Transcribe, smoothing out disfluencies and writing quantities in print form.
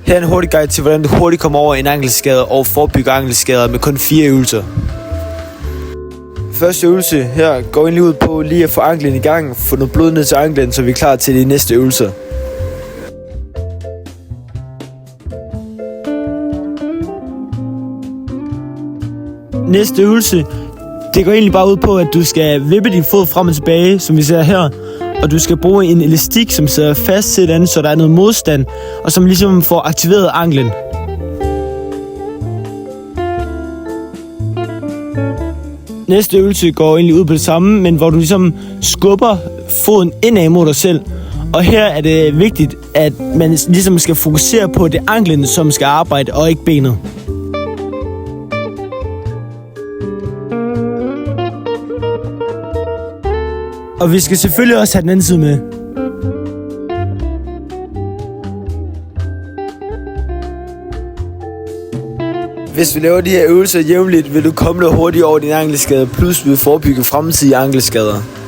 Her er en hurtig guide til, hvordan du hurtigt kommer over en ankelskade og forebygger ankelskader med kun 4 øvelser. Første øvelse her går egentlig ud på lige at få anklen i gang, få noget blod ned til anklen, så vi er klar til de næste øvelser. Næste øvelse, det går egentlig bare ud på, at du skal vippe din fod frem og tilbage, som vi ser her. Og du skal bruge en elastik, som sidder fast til den, så der er noget modstand, og som ligesom får aktiveret anklen. Næste øvelse går egentlig ud på det samme, men hvor du ligesom skubber foden indad mod dig selv. Og her er det vigtigt, at man ligesom skal fokusere på det anklen, som skal arbejde, og ikke benet. Og vi skal selvfølgelig også have den anden side med. Hvis du laver de her øvelser jævnligt, vil du komme hurtigt over din ankelskade, plus vil forebygge fremtidige ankelskader.